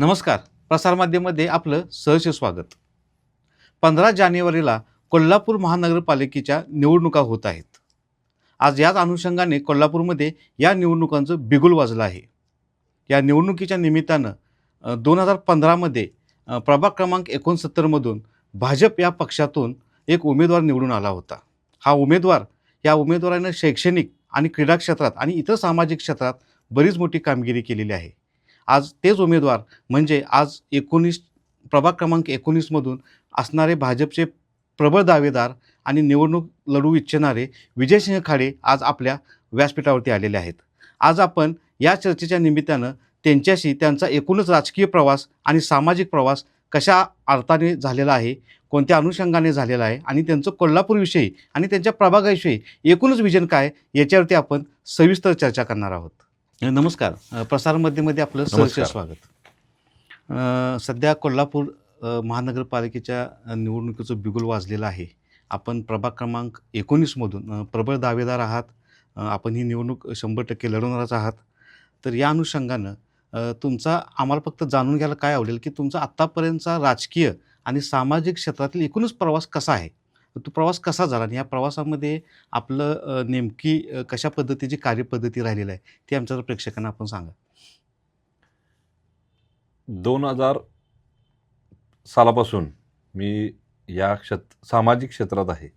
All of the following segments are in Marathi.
नमस्कार. प्रसारमाध्यमामध्ये आपलं सहर्ष स्वागत. 15 जानेवारीला कोल्हापूर महानगरपालिकेच्या निवडणुका होत आहेत. आज याच अनुषंगाने कोल्हापूरमध्ये या निवडणुकांचं बिगुल वाजलं आहे. या निवडणुकीच्या निमित्तानं 2015मध्ये प्रभाग क्रमांक 69 मधून भाजप या पक्षातून एक उमेदवार निवडून आला होता. या उमेदवारानं शैक्षणिक आणि क्रीडा क्षेत्रात आणि इतर सामाजिक क्षेत्रात बरीच मोठी कामगिरी केलेली आहे. आज तेच उमेदवार म्हणजे आज प्रभाग क्रमांक 19 मधून असणारे भाजपचे प्रबळ दावेदार आणि निवडणूक लढवू इच्छिणारे विजयसिंह खाडे आज आपल्या व्यासपीठावरती आलेले आहेत. आज आपण या चर्चेच्या निमित्तानं त्यांच्याशी त्यांचा एकूणच राजकीय प्रवास आणि सामाजिक प्रवास कशा अर्थाने झालेला आहे, कोणत्या अनुषंगाने झालेला आहे आणि त्यांचं कोल्हापूरविषयी आणि त्यांच्या प्रभागाविषयी एकूणच विजन काय याच्यावरती आपण सविस्तर चर्चा करणार आहोत. नमस्कार. प्रसारमाध्यमामध्ये आपलं सहर्ष स्वागत. सध्या कोल्हापूर महानगरपालिकेच्या निवडणुकीचं बिगुल वाजलेलं आहे. आपण प्रभाग क्रमांक 19 मधून प्रबळ दावेदार आहात. आपण ही निवडणूक 100% लढवणारच आहात. तर या अनुषंगानं तुमचा आम्हाला फक्त जाणून घ्यायला काय आवडेल की तुमचा आत्तापर्यंतचा राजकीय आणि सामाजिक क्षेत्रातील एकूणच प्रवास कसा आहे, तो प्रवास कसा झाला आणि या प्रवासामध्ये आपलं नेमकी कशा पद्धतीची कार्यपद्धती राहिलेली आहे ती आमच्या प्रेक्षकांना आपण सांगा. 2000 सालापासून मी या सामाजिक क्षेत्रात आहे.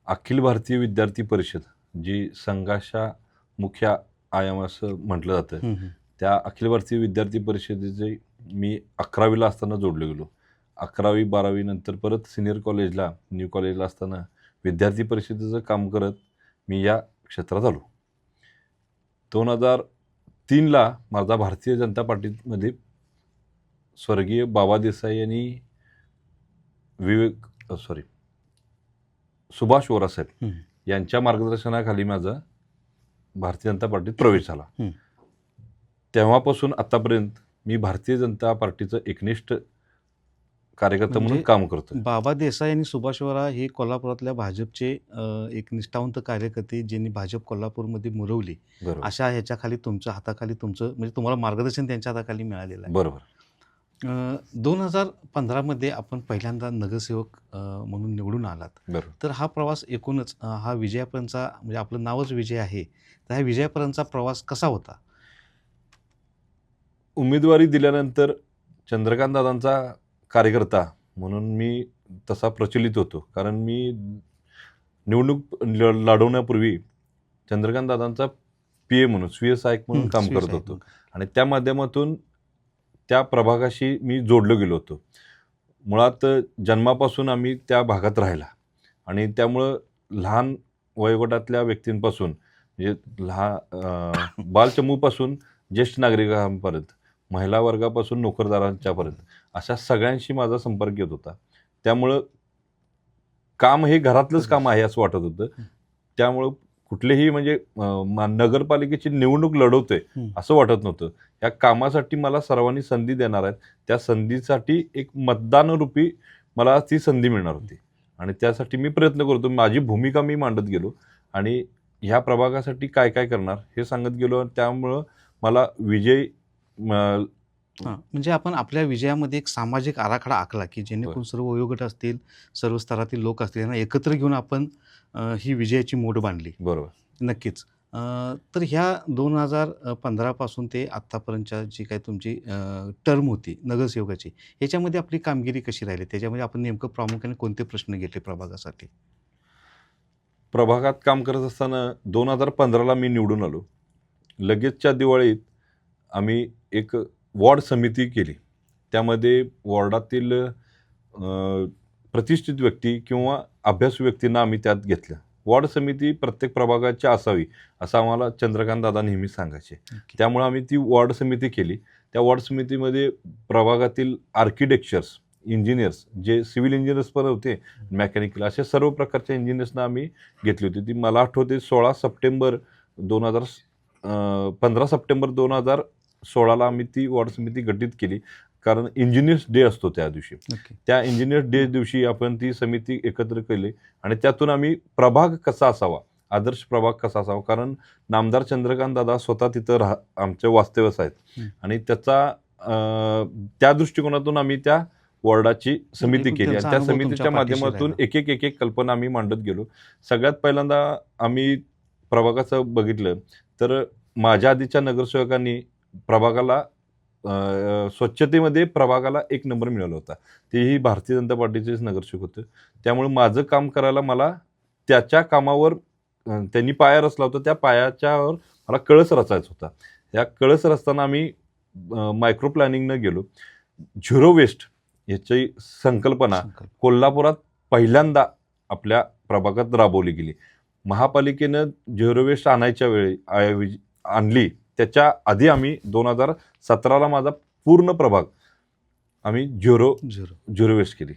अखिल भारतीय विद्यार्थी परिषद जी संघाच्या मुख्य आयाम असं म्हटलं जातं, त्या अखिल भारतीय विद्यार्थी परिषदेचे मी 11वीला असताना जोडलो गेलो. 11वी 12वी नंतर परत सिनियर कॉलेजला न्यू कॉलेजला असताना विद्यार्थी परिषदेचं काम करत मी या क्षेत्रात आलो. 2003ला माझा भारतीय जनता पार्टीमध्ये स्वर्गीय बाबा देसाई आणि सुभाष वोरासाहेब यांच्या मार्गदर्शनाखाली माझा भारतीय जनता पार्टीत प्रवेश झाला. तेव्हापासून आतापर्यंत मी भारतीय जनता पार्टीचं एकनिष्ठ कार्यकर्ता म्हणून काम करतो. बाबा देसाई आणि सुभाष वोरा हे कोल्हापुरातल्या भाजपचे एक निष्ठावंत कार्यकर्ते ज्यांनी भाजप कोल्हापूरमध्ये मुरवली, अशा ह्याच्याखाली तुमच्या हाताखाली म्हणजे तुम्हाला मार्गदर्शन त्यांच्या हाताखाली मिळालेलं आहे. बरोबर. 2015मध्ये आपण पहिल्यांदा नगरसेवक म्हणून निवडून आलात. तर हा प्रवास एकूणच हा विजयापर्यंतचा, म्हणजे आपलं नावच विजय आहे, तर ह्या विजयापर्यंतचा प्रवास कसा होता? उमेदवारी दिल्यानंतर चंद्रकांत दादांचा कार्यकर्ता म्हणून मी तसा प्रचलित होतो, कारण मी निवडणूक लढवण्यापूर्वी चंद्रकांत दादांचा PA म्हणून स्वीय सहाय्यक म्हणून काम करत होतो आणि त्या माध्यमातून त्या प्रभागाशी मी जोडलो गेलो होतो. मुळात जन्मापासून आम्ही त्या भागात राहिला आणि त्यामुळं लहान वयोगटातल्या व्यक्तींपासून म्हणजे बालचमूपासून ज्येष्ठ नागरिकांपर्यंत, महिला वर्गापासून नोकरदारांच्यापर्यंत अशा सगळ्यांशी माझा संपर्क येत होता. त्यामुळं काम हे घरातलंच काम आहे असं वाटत होतं. त्यामुळं कुठलेही म्हणजे नगरपालिकेची निवडणूक लढवतोय असं वाटत नव्हतं. या कामासाठी मला सर्वांनी संधी देणार आहेत, त्या संधीसाठी एक मतदानरूपी मला ती संधी मिळणार होती आणि त्यासाठी मी प्रयत्न करतो. माझी भूमिका मी मांडत गेलो आणि ह्या प्रभागासाठी काय काय करणार हे सांगत गेलो. त्यामुळं मला विजय म्हणजे आपण आपल्या विजयामध्ये एक सामाजिक आराखडा आखला की जेणेकरून सर्व वयोगट असतील, सर्व स्तरातील लोक असतील, यांना एकत्र घेऊन आपण ही विजयाची मोड बांधली. बरोबर. नक्कीच. तर ह्या 2015 पासून ते आत्तापर्यंतच्या जी काही तुमची टर्म होती नगरसेवकाची, ह्याच्यामध्ये आपली कामगिरी कशी राहिली? त्याच्यामध्ये आपण नेमकं प्रामुख्याने कोणते प्रश्न घेतले प्रभागासाठी? प्रभागात काम करत असताना 2015ला मी निवडून आलो. लगेचच्या दिवाळीत आम्ही एक वॉर्ड समिती केली. त्यामध्ये वॉर्डातील प्रतिष्ठित व्यक्ती किंवा अभ्यासू व्यक्तींना आम्ही त्यात घेतलं. वॉर्ड समिती प्रत्येक प्रभागाची असावी असं आम्हाला चंद्रकांत दादा नेहमी सांगायचे. त्यामुळे आम्ही ती वॉर्ड समिती केली. त्या वॉर्ड समितीमध्ये प्रभागातील आर्किटेक्चर्स, इंजिनियर्स, जे सिव्हिल इंजिनियर्स पण होते, मेकॅनिकल, अशा सर्व प्रकारच्या इंजिनियर्सना आम्ही घेतली होती. ती मला आठवते 15 सप्टेंबर 2016ला आम्ही ती वॉर्ड समिती गठीत केली, कारण इंजिनियर्स डे असतो त्या दिवशी. त्या इंजिनियर्स डे दिवशी आपण ती समिती एकत्र केली आणि त्यातून आम्ही प्रभाग कसा असावा, आदर्श प्रभाग कसा असावा, कारण नामदार चंद्रकांत दादा स्वतः तिथं आमचे वास्तव्यास आहेत आणि त्याचा त्या दृष्टिकोनातून आम्ही त्या वॉर्डाची समिती एकूण केली आणि त्यांचा त्या अनुभव समितीच्या तुमच्या पाठीशी माध्यमातून राहिला. एक कल्पना आम्ही मांडत गेलो. सगळ्यात पहिल्यांदा आम्ही प्रभागाचं बघितलं तर माझ्या आधीच्या नगरसेवकांनी प्रभागाला स्वच्छतेमध्ये प्रभागाला 1 नंबर मिळाला होता. तेही भारतीय जनता पार्टीचेच नगरसेवक होते. त्यामुळे माझं काम करायला मला त्याच्या कामावर त्यांनी पाया रचला होता. त्या पायाच्यावर मला कळस रचायचा होता. या कळस रचताना आम्ही मायक्रो प्लॅनिंगनं गेलो. झिरो वेस्ट याची संकल्पना संकल्प. कोल्हापुरात पहिल्यांदा आपल्या प्रभागात राबवली गेली. महापालिकेनं झिरो वेस्ट आणायच्या वेळी आणली. त्याच्या आधी आम्ही 2017ला माझा पूर्ण प्रभाग आम्ही झिरो झिरो वेस्ट केली.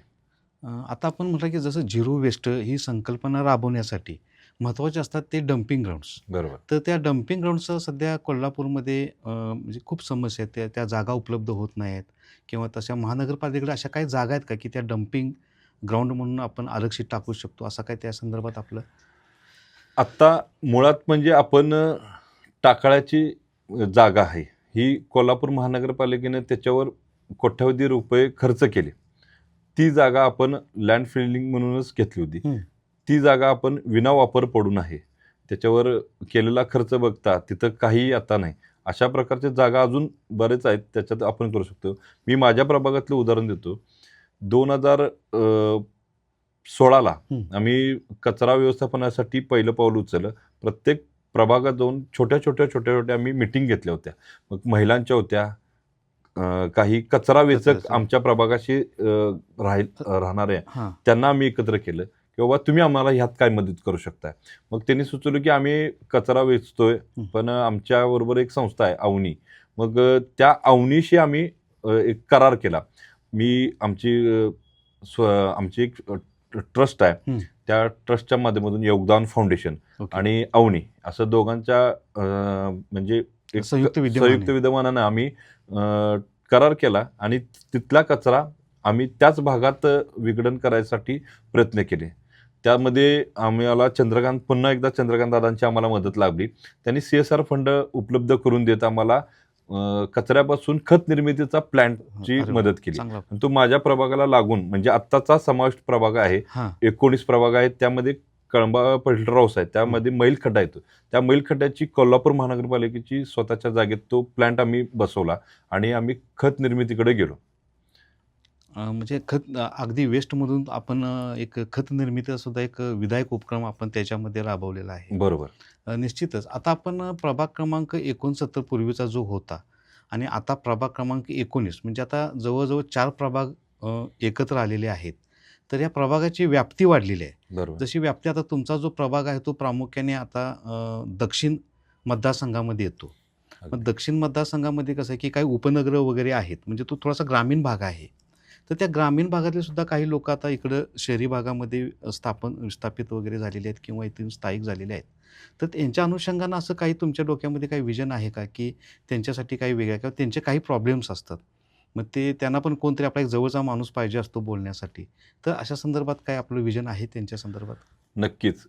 आता आपण म्हटलं की जसं झिरो वेस्ट ही संकल्पना राबवण्यासाठी महत्त्वाचे असतात ते डम्पिंग ग्राउंड्स. बरोबर. तर त्या डम्पिंग ग्राउंडचं सध्या कोल्हापूरमध्ये म्हणजे खूप समस्या आहेत. त्या जागा उपलब्ध होत नाहीत किंवा तशा महानगरपालिकेकडे अशा काही जागा आहेत का की त्या डम्पिंग ग्राउंड म्हणून आपण आरक्षित टाकू शकतो, असं काय त्या संदर्भात आपलं? आत्ता मुळात म्हणजे आपण टाकळ्याची जागा आहे ही कोल्हापूर महानगरपालिकेने त्याच्यावर कोट्यवधी रुपये खर्च केले. ती जागा आपण लँड फिल्डिंग म्हणूनच घेतली होती. ती जागा आपण विना वापर पडून आहे. त्याच्यावर केलेला खर्च बघता तिथं काही आता नाही. अशा प्रकारच्या जागा अजून बरेच आहेत, त्याच्यात आपण करू शकतो. मी माझ्या प्रभागातलं उदाहरण देतो. 2016ला आम्ही कचरा व्यवस्थापनासाठी पहिलं पाऊल उचललं. प्रत्येक प्रभागात जाऊन छोट्या आम्ही मिटिंग घेतल्या होत्या. मग महिलांच्या होत्या, काही कचरा वेचक आमच्या प्रभागाशी राहणारे त्यांना आम्ही एकत्र केलं की बाबा तुम्ही आम्हाला ह्यात काय मदत करू शकताय. मग त्यांनी सुचवलं की आम्ही कचरा वेचतोय, पण आमच्याबरोबर एक संस्था आहे अवनी. मग त्या अवनीशी आम्ही एक करार केला. आमची एक ट्रस्ट आहे, त्या ट्रस्टच्या माध्यमातून योगदान फाउंडेशन आणि अवनी असं दोघांच्या म्हणजे एक संयुक्त विद्यमानानं आम्ही करार केला आणि तिथला कचरा आम्ही त्याच भागात विघटन करायसाठी प्रयत्न केले. त्यामध्ये आम्हाला पुन्हा एकदा चंद्रकांत दादांची आम्हाला मदत लाभली. त्यांनी CSR फंड उपलब्ध करून देत आम्हाला कचऱ्यापासून खत निर्मितीचा प्लॅन्टची मदत केली. तो माझ्या प्रभागाला लागून म्हणजे आत्ताचा समाविष्ट प्रभाग आहे, 19 प्रभाग आहेत. त्यामध्ये कळंबा फिल्टर हाऊस आहे, त्यामध्ये मैलखड्डा येतो. त्या मैलखड्ड्याची कोल्हापूर महानगरपालिकेची स्वतःच्या जागेत तो प्लॅन्ट आम्ही बसवला आणि आम्ही खत निर्मितीकडे गेलो. म्हणजे अगदी वेस्टमधून आपण एक खत निर्मितीचा सुद्धा एक विधायक उपक्रम आपण त्याच्यामध्ये राबवलेला आहे. बरोबर. निश्चितच. आता आपण प्रभाग क्रमांक 69 पूर्वीचा जो होता आणि आता प्रभाग क्रमांक 19 म्हणजे आता जवळजवळ 4 प्रभाग एकत्र आलेले आहेत. तर या प्रभागाची व्याप्ती वाढलेली आहे. बरोबर. जशी व्याप्ती आता तुमचा जो प्रभाग आहे तो प्रामुख्याने आता दक्षिण मतदारसंघामध्ये येतो. मग दक्षिण मतदारसंघामध्ये कसं आहे की काही उपनगरं वगैरे आहेत, म्हणजे तो थोडासा ग्रामीण भाग आहे. तर त्या ग्रामीण भागातले सुद्धा काही लोक आता इकडं शहरी भागामध्ये विस्थापित वगैरे झालेले आहेत किंवा इथून स्थायिक झालेले आहेत. तर त्यांच्या अनुषंगानं असं काही तुमच्या डोक्यामध्ये काही विजन आहे का की त्यांच्यासाठी काही वेगळ्या किंवा त्यांचे काही प्रॉब्लेम्स असतात, मग त्यांना पण कोणतरी आपला एक जवळचा माणूस पाहिजे असतो बोलण्यासाठी, तर अशा संदर्भात काय आपलं विजन आहे त्यांच्या संदर्भात? नक्कीच.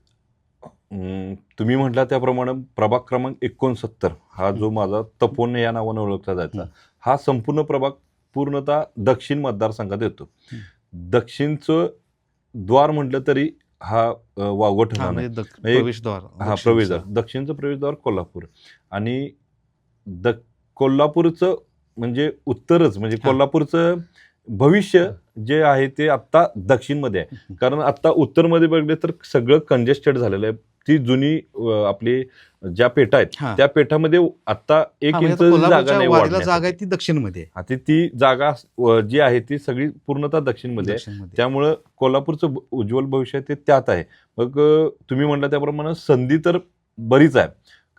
तुम्ही म्हटला त्याप्रमाणे प्रभाग क्रमांक 69 हा जो माझा तपोवन या नावानं ओळखला जायचा, हा संपूर्ण प्रभाग पूर्णतः दक्षिण मतदारसंघात येतो. दक्षिणचं द्वार म्हटलं तरी हा वावगं ठिकाण आहे. प्रवेशद्वार, दक्षिणचं प्रवेशद्वार कोल्हापूर आणि कोल्हापूरचं म्हणजे उत्तरच म्हणजे कोल्हापूरचं भविष्य जे आहे ते आत्ता दक्षिणमध्ये आहे. कारण आत्ता उत्तरमध्ये बघले तर सगळं कंजेस्टेड झालेलं आहे. ती जुनी आपली ज्या पेठा आहेत त्या पेठामध्ये आता 1 इंच जागा नाही, जागा आहे ती दक्षिणमध्ये आहे. ती जागा जी आहे ती सगळी पूर्णतः दक्षिणमध्ये आहे. त्यामुळं कोल्हापूरचं उज्ज्वल भविष्य ते त्यात आहे. मग तुम्ही म्हटलं त्याप्रमाणे संधी तर बरीच आहे.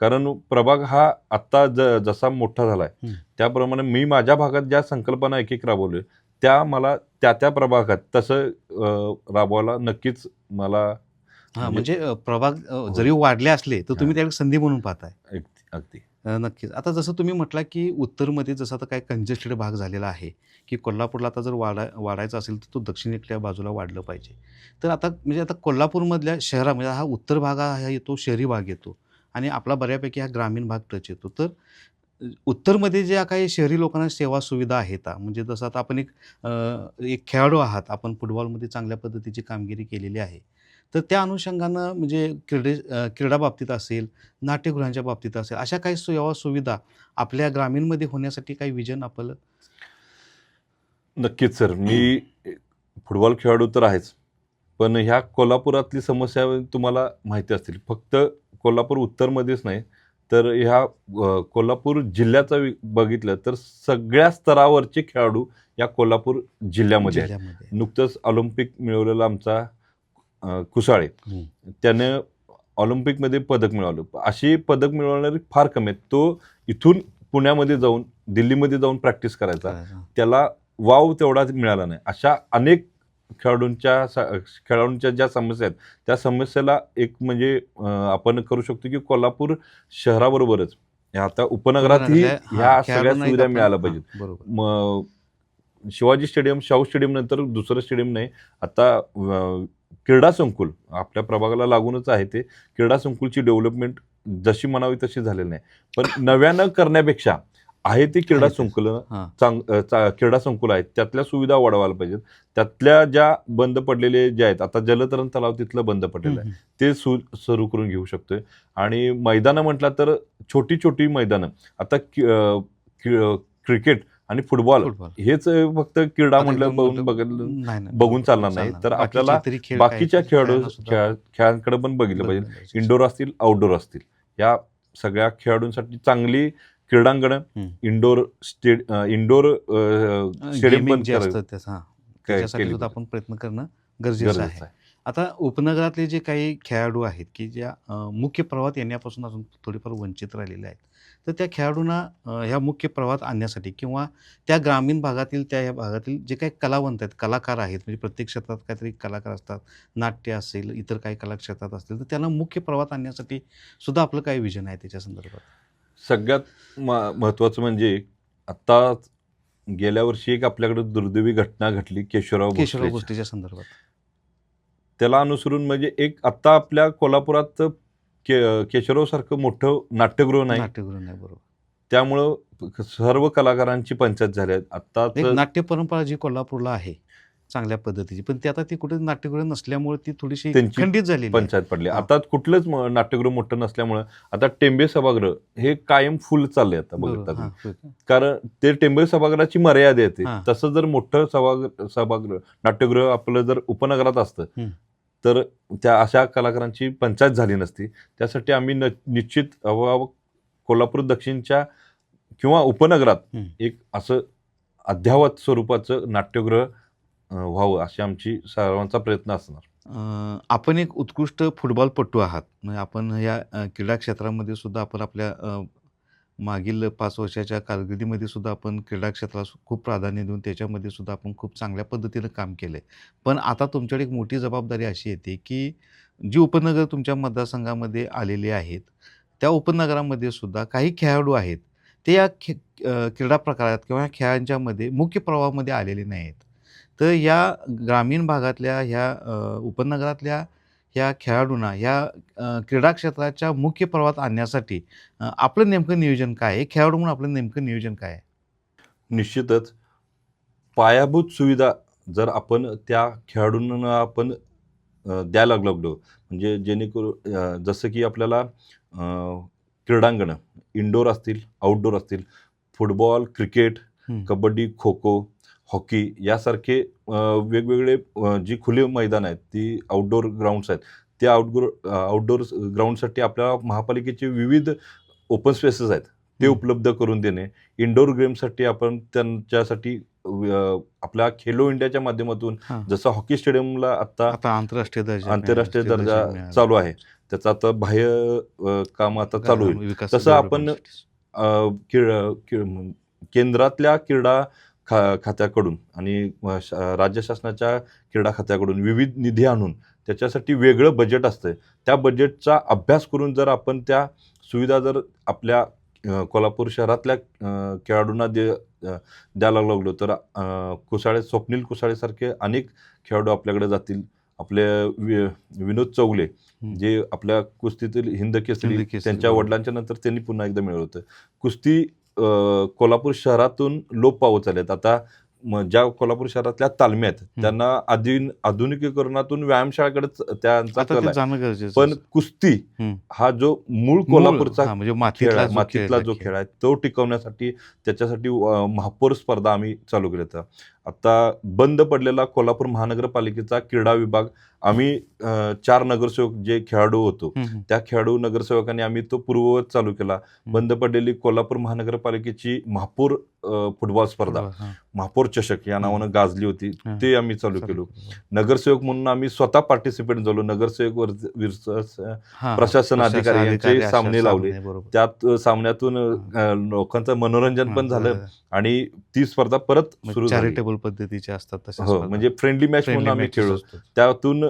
कारण प्रभाग हा आत्ता जसा मोठा झालाय त्याप्रमाणे मी माझ्या भागात ज्या संकल्पना एक राबवल्या त्या मला त्या प्रभागात तसं राबवायला नक्कीच मला म्हणजे प्रभाग जरी वाढले असले तर तुम्ही त्याला संधी म्हणून पाहताय. अगदी नक्कीच. आता जसं तुम्ही म्हटला की उत्तरमध्ये जसं आता काय कंजेस्टेड भाग झालेला आहे की कोल्हापूरला आता जर वाढायचं असेल तर तो दक्षिणेकडल्या बाजूला वाढलं पाहिजे. तर आता म्हणजे आता कोल्हापूरमधल्या शहरामध्ये हा उत्तर भाग हा येतो, शहरी भाग येतो आणि आपला बऱ्यापैकी हा ग्रामीण भाग टच येतो. तर उत्तरमध्ये ज्या काही शहरी लोकांना सेवा सुविधा आहेत म्हणजे जसं आता आपण एक खेळाडू आहात, आपण फुटबॉलमध्ये चांगल्या पद्धतीची कामगिरी केलेली आहे. तर त्या अनुषंगानं म्हणजे क्रीडा बाबतीत असेल, नाट्यगृहांच्या बाबतीत असेल, अशा काही सेवा सुविधा आपल्या ग्रामीणमध्ये होण्यासाठी काही विजन आपलं? नक्कीच सर. मी फुटबॉल खेळाडू तर आहेच. पण ह्या कोल्हापुरातली समस्या तुम्हाला माहिती असतील. फक्त कोल्हापूर उत्तरमध्येच नाही, तर ह्या कोल्हापूर जिल्ह्याचं बघितलं तर सगळ्या स्तरावरचे खेळाडू या कोल्हापूर जिल्ह्यामध्ये आहेत. जिल्ह्यामध्ये. नुकतंच ऑलिम्पिक मिळवलेला आमचा कुसाळे, हं. त्यानं ऑलिम्पिकमध्ये पदक मिळवलं. अशी पदक मिळवणारी फार कमी आहेत. तो इथून पुण्यामध्ये जाऊन, दिल्लीमध्ये जाऊन प्रॅक्टिस करायचा. करायचं. त्याला वाव तेवढा मिळाला नाही. अशा अनेक खेळाडूंच्या ज्या समस्या आहेत, त्या समस्येला एक म्हणजे आपण करू शकतो की कोल्हापूर शहराबरोबरच आता उपनगरातही ह्या सगळ्या सुविधा मिळायला पाहिजेत. बरोबर. मग शिवाजी स्टेडियम, शाहू स्टेडियम नंतर दुसरं स्टेडियम नाही, आता क्रीडा संकुल आपल्या प्रभागाला लागूनच आहे. ते क्रीडा संकुलची डेव्हलपमेंट जशी म्हणावी तशी झालेली नाही. पण नव्यानं करण्यापेक्षा आहे ती क्रीडा संकुल क्रीडा संकुल आहेत, त्यातल्या सुविधा वाढवायला पाहिजेत. त्यातल्या ज्या बंद पडलेले जे आहेत, आता जलतरण तलाव तिथलं बंद पडलेलं आहे, ते सुरू करून घेऊ शकतोय. आणि मैदानं म्हटलं तर छोटी छोटी मैदानं आता क्रिकेट आणि फुटबॉल हेच फक्त क्रीडा म्हटलं बघून चालणार नाही. तर आपल्याला बाकीच्या खेळांकडे पण बघितलं पाहिजे. इंडोर असतील, आउटडोर असतील, या सगळ्या खेळाडूंसाठी चांगली क्रीडांगणं, इंडोर स्टेडियम पण त्याच्यासाठी सुद्धा आपण प्रयत्न करणं गरजेचं आहे. आता उपनगरातले जे काही खेळाडू आहेत की ज्या मुख्य प्रवाहात येण्यापासून अजून थोडेफार वंचित राहिलेले आहेत, तर त्या खेळाडूंना ह्या मुख्य प्रवाहात आणण्यासाठी किंवा त्या ग्रामीण भागातील ह्या भागातील जे काही कलावंत आहेत, कलाकार आहेत, म्हणजे प्रत्येक क्षेत्रात काहीतरी कलाकार असतात, नाट्य असेल, इतर काही कला क्षेत्रात असतील, तर त्यांना मुख्य प्रवाहात आणण्यासाठी सुद्धा आपलं काय विजन आहे त्याच्या संदर्भात? सगळ्यात महत्त्वाचं म्हणजे आत्ता गेल्या वर्षी एक आपल्याकडे दुर्दैवी घटना घडली केशवराव गोष्टीच्या संदर्भात. त्याला अनुसरून म्हणजे एक आत्ता आपल्या कोल्हापुरात केशवराव सारखं मोठं नाट्यगृह नाही. बरोबर. त्यामुळं सर्व कलाकारांची पंचायत झाली आहे. आता नाट्य परंपरा जी कोल्हापूरला आहे चांगल्या पद्धतीची, पण ती आता ती कुठे नाट्यगृह नसल्यामुळे ती थोडीशी खंडित झाली, पंचायत पडली. आता कुठलंच नाट्यगृह मोठं नसल्यामुळं आता टेंबे सभागृह हे कायम फुल चाललंय आता बघतात. कारण ते टेंबे सभागृहाची मर्यादा येते. तसं जर मोठं सभागृह नाट्यगृह आपलं जर उपनगरात असतं तर त्या अशा कलाकारांची पंचायत झाली नसती. त्यासाठी आम्ही निश्चित कोल्हापूर दक्षिणच्या किंवा उपनगरात एक असं अद्यावत स्वरूपाचं नाट्यगृह व्हावं अशी आमची सर्वांचा प्रयत्न असणार. आपण एक उत्कृष्ट फुटबॉलपटू आहात. म्हणजे आपण या क्रीडा क्षेत्रामध्ये सुद्धा आपण आपल्या मागील 5 वर्षाच्या कारकिर्दीमध्ये सुद्धा आपण क्रीडा क्षेत्राला खूप प्राधान्य देऊन त्याच्यामध्ये सुद्धा आपण खूप चांगल्या पद्धतीनं काम केलं आहे. पण आता तुमच्याकडे एक मोठी जबाबदारी अशी येते की जी उपनगर तुमच्या मतदारसंघामध्ये आलेली आहेत, त्या उपनगरामध्ये सुद्धा काही खेळाडू आहेत, ते या क्रीडा प्रकारात किंवा या खेळांच्यामध्ये मुख्य प्रवाहामध्ये आलेले नाही आहेत. तर या ग्रामीण भागातल्या ह्या उपनगरातल्या ह्या खेळाडूंना ह्या क्रीडा क्षेत्राच्या मुख्य प्रवाहात आणण्यासाठी आपलं नेमकं नियोजन काय आहे? खेळाडू म्हणून आपलं नेमकं नियोजन काय आहे? निश्चितच पायाभूत सुविधा जर आपण त्या खेळाडूंना आपण द्यायला लागलो, म्हणजे जेणेकरून जसं की आपल्याला क्रीडांगणं इंडोर असतील, आउटडोर असतील, football, cricket, kabaddi, kho kho, hockey यासारखे वेगवेगळे जी खुली मैदान आहेत, ती आउटडोर ग्राउंड्स आहेत, त्या आउटडोर ग्राउंडसाठी आपल्या महापालिकेचे विविध ओपन स्पेसेस आहेत, ते उपलब्ध करून देणे. इंडोर गेमसाठी आपण त्यांच्यासाठी आपल्या खेलो इंडियाच्या माध्यमातून जसं हॉकी स्टेडियमला आता आंतरराष्ट्रीय दर्जा चालू आहे, त्याचा आता बाह्य काम आता चालू होईल, तसं आपण केंद्रातल्या क्रीडा खात्याकडून आणि राज्य शासनाच्या क्रीडा खात्याकडून विविध निधी आणून त्याच्यासाठी वेगळं बजेट असतं. त्या बजेटचा अभ्यास करून जर आपण त्या सुविधा जर आपल्या कोल्हापूर शहरातल्या खेळाडूंना द्यायला लागलो तर स्वप्नील कुसाळेसारखे अनेक खेळाडू आपल्याकडे जातील. आपले विनोद चौगले जे आपल्या कुस्तीतील हिंद केसरी, त्यांच्या वडिलांच्या नंतर त्यांनी पुन्हा एकदा मिळवलं होतं. कुस्ती कोल्हापूर शहरातून लोप पावत चाललेत. आता ज्या कोल्हापूर शहरातल्या तालमी आहेत त्यांना आधुनिकीकरणातून व्यायामशाळेकडे त्यांचा आता कल ते आहे. जाणं गरजेचं पण आहे. कुस्ती हम्म. हा जो मूळ मूळ, कोल्हापूरचा हा, म्हणजे खेळ मातीतला आहे, जो मातीतला खेळ जो खेळ आहे तो टिकवण्यासाठी त्याच्यासाठी महापौर स्पर्धा आम्ही चालू केल्या होत्या. आता बंद पडलेला कोल्हापूर महानगरपालिकेचा क्रीडा विभाग आम्ही 4 नगरसेवक जे खेळाडू होतो त्या खेळाडू नगरसेवकांनी आम्ही तो पूर्ववत चालू केला. बंद पडलेली कोल्हापूर महानगरपालिकेची महापौर फुटबॉल स्पर्धा, महापौर चषक या नावानं गाजली होती, ते आम्ही चालू केलो. नगरसेवक म्हणून आम्ही स्वतः पार्टिसिपेट झालो. नगरसेवक वर्सेस प्रशासन अधिकारी यांचे सामने लावले. त्यात सामन्यातून लोकांचं मनोरंजन पण झालं आणि ती स्पर्धा परत सुरू झाली. चॅरिटेबल पद्धतीचे असतात तशा हो, स्पर्धा. म्हणजे फ्रेंडली मॅच म्हणून आम्ही matches खेळलो. असतात. त्यातून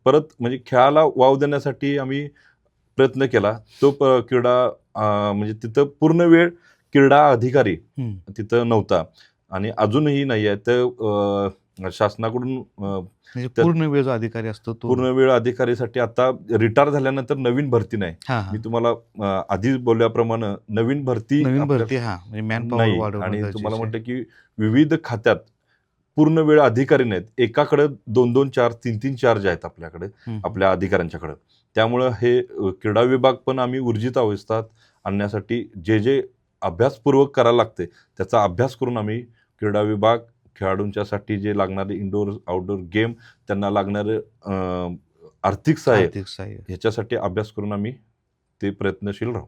परत म्हणजे खेळाला वाव देण्यासाठी आम्ही प्रयत्न केला. तो क्रीडा म्हणजे तिथं पूर्ण वेळ क्रीडा अधिकारी तिथं नव्हता आणि अजूनही नाही आहे. तर शासनाकडून म्हणजे पूर्ण वेळ जो अधिकारी असतो तो पूर्ण वेळ अधिकारीसाठी आता रिटायर झाल्यानंतर नवीन भरती नाही. मी तुम्हाला आधी बोलल्याप्रमाणे नवीन भरती म्हणजे मॅनपॉवर नाही वाढवणं आणि गरजेचं तुम्हाला आहे. म्हणतं की विविध खात्यात पूर्ण वेळ अधिकारी नाहीत. एकाकडे 2-2, 4, 3-3 चार्ज आहेत आपल्याकडे, आपल्या अधिकाऱ्यांच्याकडे. त्यामुळं हे क्रीडा विभाग पण आम्ही ऊर्जित अवस्थेत आणण्यासाठी जे अभ्यासपूर्वक करायला लागते त्याचा अभ्यास करून आम्ही क्रीडा विभाग खेळाडूंच्यासाठी जे लागणारे इंडोर आउटडोर गेम, त्यांना लागणारे आर्थिक सहाय्य ह्याच्यासाठी अभ्यास करून आम्ही ते प्रयत्नशील राहू.